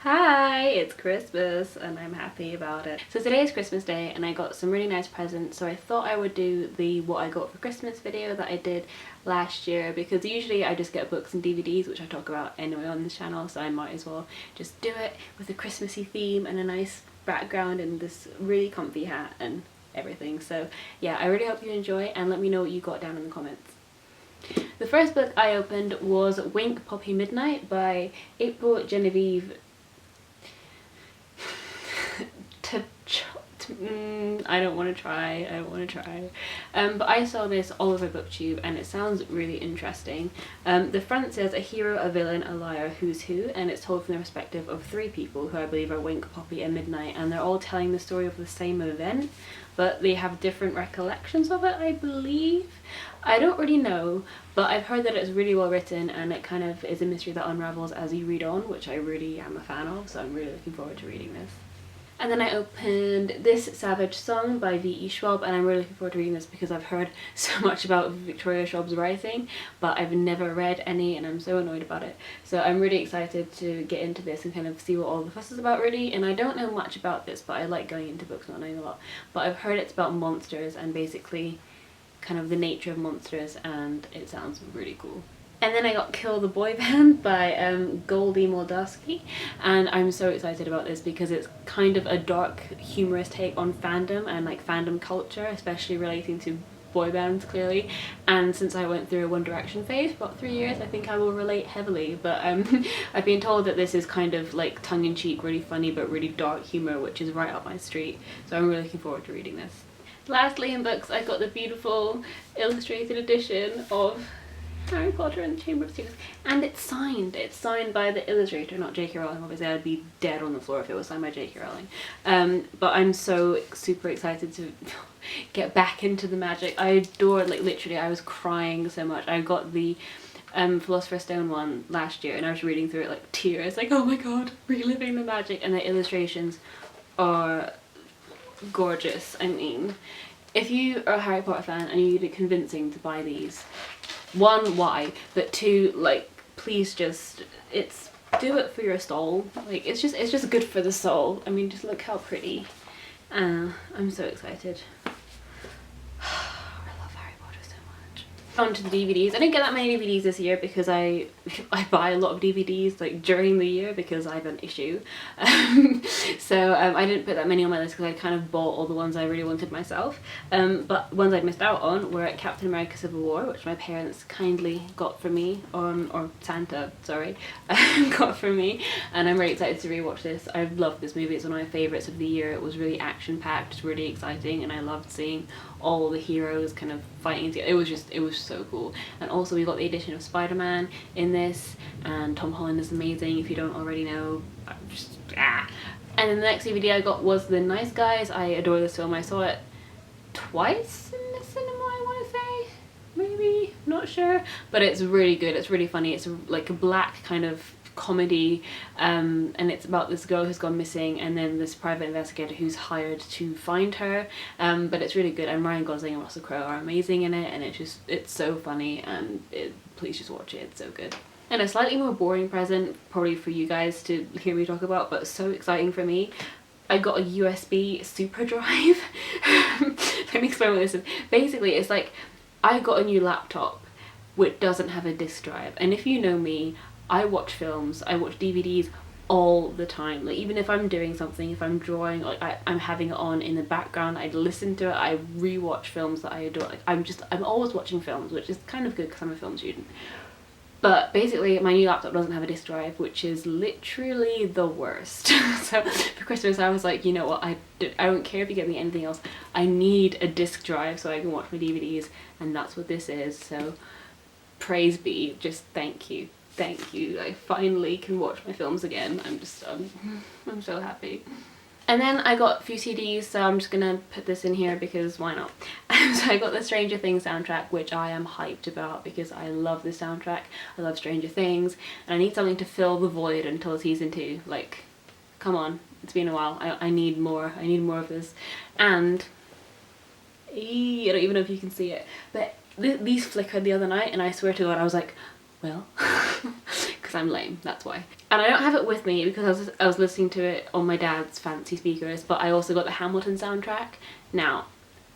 Hi, it's Christmas and I'm happy about it. So today is Christmas Day and I got some really nice presents, so I thought I would do the what I got for Christmas video that I did last year, because usually I just get books and DVDs, which I talk about anyway on this channel, so I might as well just do it with a Christmassy theme and a nice background and this really comfy hat and everything. So yeah, I really hope you enjoy and let me know what you got down in the comments. The first book I opened was Wink Poppy Midnight by April Genevieve I don't want to try. But I saw this all over BookTube and it sounds really interesting. The front says a hero, a villain, a liar, who's who, and it's told from the perspective of three people who I believe are Wink, Poppy and Midnight, and they're all telling the story of the same event, but they have different recollections of it, I believe. I don't really know, but I've heard that it's really well written and it kind of is a mystery that unravels as you read on, which I really am a fan of, so I'm really looking forward to reading this. And then I opened This Savage Song by V.E. Schwab, and I'm really looking forward to reading this because I've heard so much about Victoria Schwab's writing, but I've never read any and I'm so annoyed about it. So I'm really excited to get into this and kind of see what all the fuss is about really. And I don't know much about this, but I like going into books not knowing a lot. But I've heard it's about monsters and basically kind of the nature of monsters, and it sounds really cool. And then I got Kill the Boy Band by Goldie Moldavsky, and I'm so excited about this because it's kind of a dark, humorous take on fandom and like fandom culture, especially relating to boy bands clearly. And since I went through a One Direction phase for about 3 years, I think I will relate heavily. But I've been told that this is kind of like tongue-in-cheek, really funny but really dark humour, which is right up my street. So I'm really looking forward to reading this. Lastly, in books, I got the beautiful illustrated edition of Harry Potter and the Chamber of Secrets, and it's signed. It's signed by the illustrator, not J.K. Rowling. Obviously I'd be dead on the floor if it was signed by J.K. Rowling. But I'm so super excited to get back into the magic. I adored, like literally I was crying so much. I got the Philosopher's Stone one last year and I was reading through it like tears, like oh my god, reliving the magic, and the illustrations are gorgeous. I mean, if you are a Harry Potter fan and you need it convincing to buy these, one, why, but two, like please just, it's, do it for your soul. Like it's just good for the soul. I mean, just look how pretty. I'm so excited. On to the DVDs. I didn't get that many DVDs this year because I buy a lot of DVDs like during the year because I have an issue. So I didn't put that many on my list because I kind of bought all the ones I really wanted myself. But ones I'd missed out on were Captain America Civil War, which my parents kindly got for me, or Santa, sorry, got for me, and I'm really excited to rewatch this. I loved this movie. It's one of my favourites of the year. It was really action-packed, really exciting, and I loved seeing all the heroes kind of fighting together. It was so cool. And also we got the addition of Spider-Man in this, and Tom Holland is amazing if you don't already know. And then the next DVD I got was The Nice Guys. I adore this film. I saw it twice in the cinema, I want to say, maybe, not sure, but it's really good. It's really funny. It's like a black kind of comedy, and it's about this girl who's gone missing and then this private investigator who's hired to find her, but it's really good, and Ryan Gosling and Russell Crowe are amazing in it, and it's so funny, and please just watch it, it's so good. And a slightly more boring present probably for you guys to hear me talk about, but so exciting for me, I got a USB super drive. Let me explain what this is. Basically it's like I got a new laptop which doesn't have a disk drive, and if you know me, I watch films, I watch DVDs all the time. Like even if I'm doing something, if I'm drawing, like I'm having it on in the background, I listen to it, I rewatch films that I adore. Like I'm always watching films, which is kind of good because I'm a film student. But basically my new laptop doesn't have a disk drive, which is literally the worst. So for Christmas I was like, you know what, I don't care if you get me anything else, I need a disk drive so I can watch my DVDs, and that's what this is. So praise be, just thank you. Thank you, I finally can watch my films again. I'm so happy. And then I got a few CDs, so I'm just gonna put this in here because why not? So I got the Stranger Things soundtrack, which I am hyped about because I love this soundtrack. I love Stranger Things, and I need something to fill the void until season 2. Like, come on, it's been a while. I need more. I need more of this. And I don't even know if you can see it, but these flickered the other night, and I swear to God I was like, well, because I'm lame, that's why. And I don't have it with me because I was listening to it on my dad's fancy speakers, but I also got the Hamilton soundtrack. Now,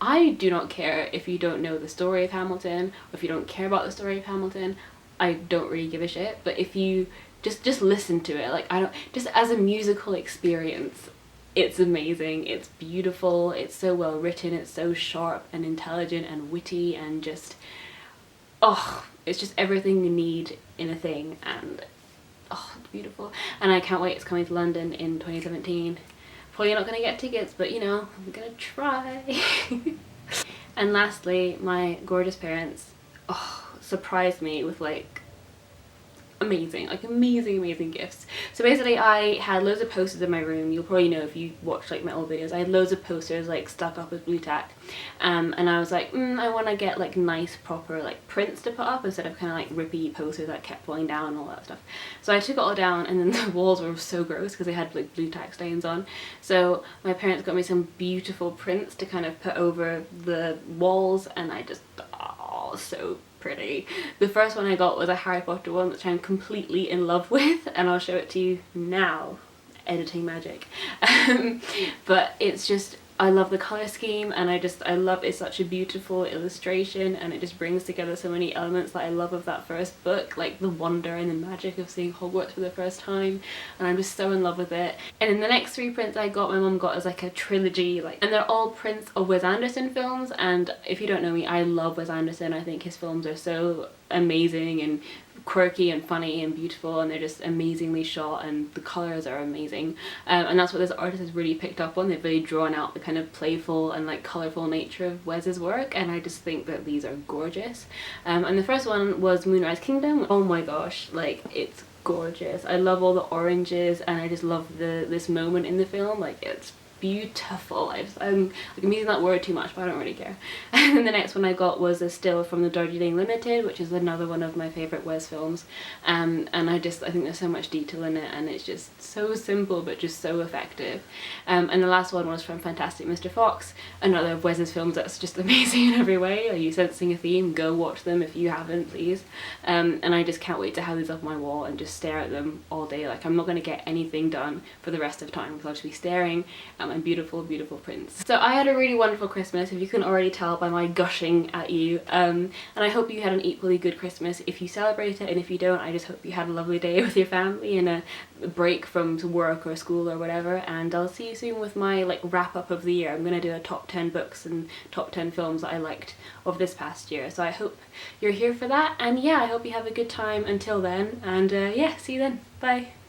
I do not care if you don't know the story of Hamilton, or if you don't care about the story of Hamilton. I don't really give a shit, but if you just listen to it, like, I don't, just as a musical experience, it's amazing, it's beautiful, it's so well written, it's so sharp and intelligent and witty and just, oh, it's just everything you need in a thing, and oh, it's beautiful. And I can't wait, it's coming to London in 2017. Probably not gonna get tickets, but you know, I'm gonna try. And lastly, my gorgeous parents, oh, surprised me with like amazing gifts. So basically I had loads of posters in my room. You'll probably know if you watch like my old videos. I had loads of posters like stuck up with blue tack, and I was like, I want to get like nice proper like prints to put up instead of kind of like rippy posters that kept falling down and all that stuff. So I took it all down, and then the walls were so gross because they had like blue tack stains on. So my parents got me some beautiful prints to kind of put over the walls, and I just, oh, so pretty. The first one I got was a Harry Potter one, which I'm completely in love with, and I'll show it to you now. Editing magic. But it's just, I love the colour scheme, and I love, it's such a beautiful illustration, and it just brings together so many elements that I love of that first book, like the wonder and the magic of seeing Hogwarts for the first time, and I'm just so in love with it. And in the next 3 prints I got, my mum got as like a trilogy, like, and they're all prints of Wes Anderson films, and if you don't know me, I love Wes Anderson. I think his films are so amazing and quirky and funny and beautiful, and they're just amazingly shot, and the colours are amazing, and that's what this artist has really picked up on. They've really drawn out the kind of playful and like colourful nature of Wes's work, and I just think that these are gorgeous. And the first one was Moonrise Kingdom. Oh my gosh, like, it's gorgeous. I love all the oranges, and I just love this moment in the film. Like, it's beautiful. I'm using that word too much, but I don't really care. And then the next one I got was a still from the Darjeeling Limited, which is another one of my favourite Wes films, and I think there's so much detail in it, and it's just so simple but just so effective. And the last one was from Fantastic Mr. Fox, another of Wes's films that's just amazing in every way. Are you sensing a theme? Go watch them if you haven't, please. And I just can't wait to have these up on my wall and just stare at them all day. Like, I'm not going to get anything done for the rest of time because I'll just be staring at my beautiful prints. So I had a really wonderful Christmas, if you couldn't already tell by my gushing at you, and I hope you had an equally good Christmas if you celebrate it, and if you don't, I just hope you had a lovely day with your family and a break from work or school or whatever, and I'll see you soon with my like wrap up of the year. I'm gonna do a top 10 books and top 10 films that I liked of this past year, so I hope you're here for that, and yeah, I hope you have a good time until then, and yeah, see you then, bye.